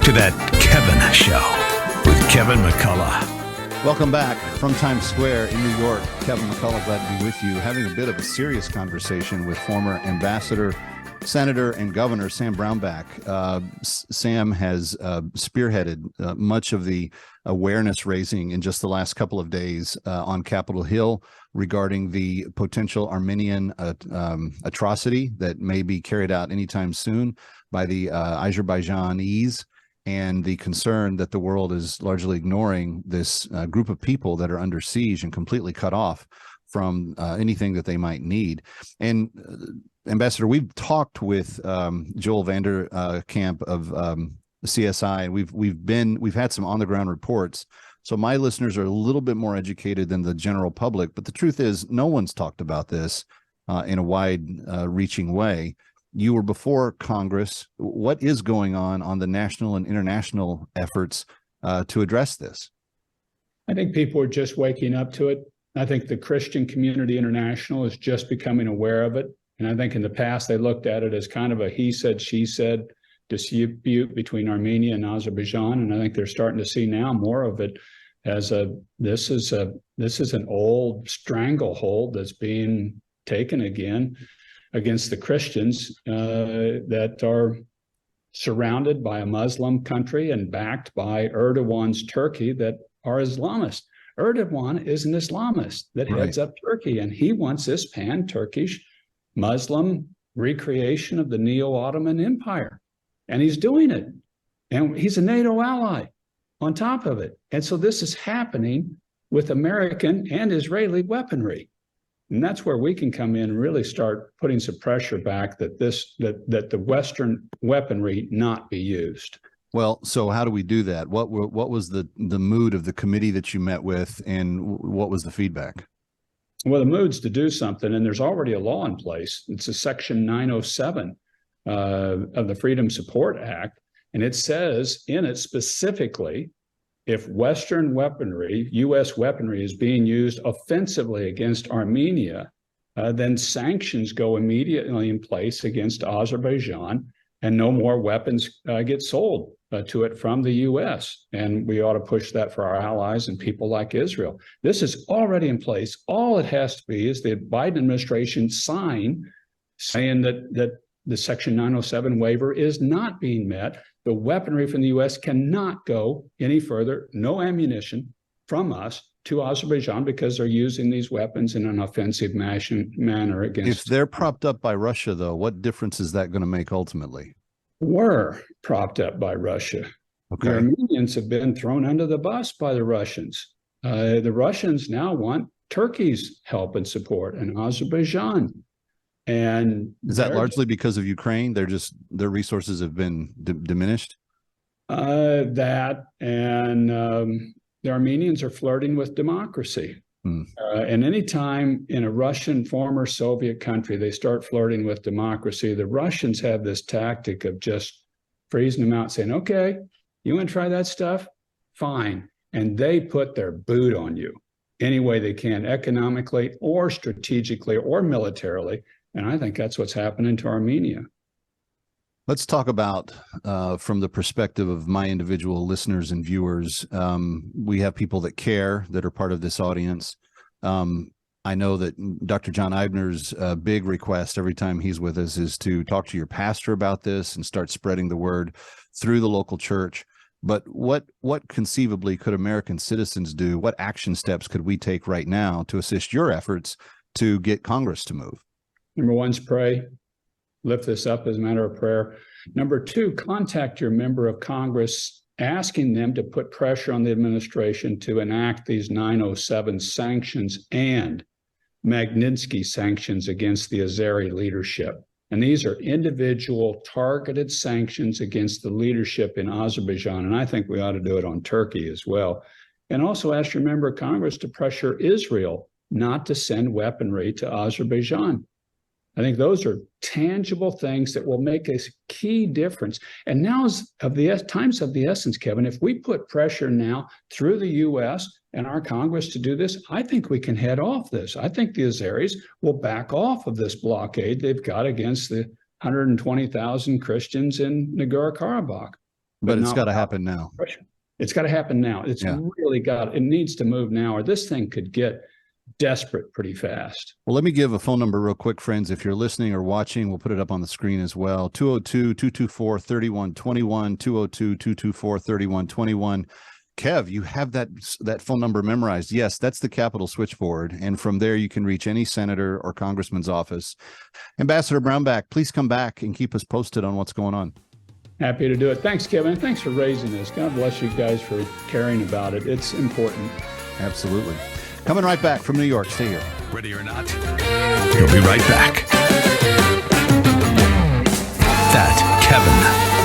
to That Kevin Show with Kevin McCullough. Welcome back from Times Square in New York. Kevin McCullough, glad to be with you, having a bit of a serious conversation with former Ambassador, Senator, and Governor Sam Brownback. Sam has spearheaded much of the awareness raising in just the last couple of days on Capitol Hill regarding the potential Armenian atrocity that may be carried out anytime soon by the Azerbaijanis, and the concern that the world is largely ignoring this group of people that are under siege and completely cut off from anything that they might need. And Ambassador, we've talked with Joel Vanderkamp of CSI, and we've had some on the ground reports. So my listeners are a little bit more educated than the general public. But the truth is, no one's talked about this in a wide-reaching way. You were before Congress. What is going on the national and international efforts to address this? I think people are just waking up to it. I think the Christian Community International is just becoming aware of it. And I think in the past, they looked at it as kind of a he said, she said dispute between Armenia and Azerbaijan. And I think they're starting to see now more of it as this is an old stranglehold that's being taken again against the Christians that are surrounded by a Muslim country and backed by Erdogan's Turkey that are Islamist. Erdogan is an Islamist that heads up Turkey, and he wants this pan-Turkish Muslim recreation of the Neo-Ottoman Empire. And he's doing it. And he's a NATO ally on top of it. And so this is happening with American and Israeli weaponry. And that's where we can come in and really start putting some pressure back that the Western weaponry not be used. Well, so how do we do that? What was the mood of the committee that you met with, and what was the feedback? Well, the mood's to do something, and there's already a law in place. It's a Section 907 of the Freedom Support Act, and it says in it specifically, if Western weaponry, U.S. weaponry, is being used offensively against Armenia, then sanctions go immediately in place against Azerbaijan, and no more weapons get sold to it from the U.S. And we ought to push that for our allies and people like Israel. This is already in place. All it has to be is the Biden administration sign saying that the Section 907 waiver is not being met. The weaponry from the U.S. cannot go any further, no ammunition from us to Azerbaijan, because they're using these weapons in an offensive manner against. If they're propped up by Russia, though, what difference is that going to make ultimately? Were propped up by Russia. Okay. The Armenians have been thrown under the bus by the Russians. The Russians now want Turkey's help and support, and Azerbaijan. And is that largely because of Ukraine? Their resources have been diminished? That and the Armenians are flirting with democracy. And anytime in a Russian former Soviet country they start flirting with democracy, the Russians have this tactic of just freezing them out, saying, okay, you want to try that stuff? Fine. And they put their boot on you any way they can, economically or strategically or militarily. And I think that's what's happening to Armenia. Let's talk about, from the perspective of my individual listeners and viewers, we have people that care, that are part of this audience. I know that Dr. John Eibner's big request every time he's with us is to talk to your pastor about this and start spreading the word through the local church. But what conceivably could American citizens do? What action steps could we take right now to assist your efforts to get Congress to move? Number one is pray. Lift this up as a matter of prayer. Number two, contact your member of Congress, asking them to put pressure on the administration to enact these 907 sanctions and Magnitsky sanctions against the Azeri leadership. And these are individual targeted sanctions against the leadership in Azerbaijan. And I think we ought to do it on Turkey as well. And also ask your member of Congress to pressure Israel not to send weaponry to Azerbaijan. I think those are tangible things that will make a key difference. And now is times of the essence, Kevin. If we put pressure now through the U.S. and our Congress to do this, I think we can head off this. I think the Azeris will back off of this blockade they've got against the 120,000 Christians in Nagorno-Karabakh. But it's not got to without happen now. pressure. It's got to happen now. It's Yeah. really it needs to move now, or this thing could get desperate pretty fast. Well, let me give a phone number real quick, friends. If you're listening or watching, we'll put it up on the screen as well. 202-224-3121, 202-224-3121. Kev, you have that phone number memorized. Yes, that's the Capitol switchboard. And from there, you can reach any senator or congressman's office. Ambassador Brownback, please come back and keep us posted on what's going on. Happy to do it. Thanks, Kevin. Thanks for raising this. God bless you guys for caring about it. It's important. Absolutely. Coming right back from New York. Stay here. Ready or not, we'll be right back. That Kevin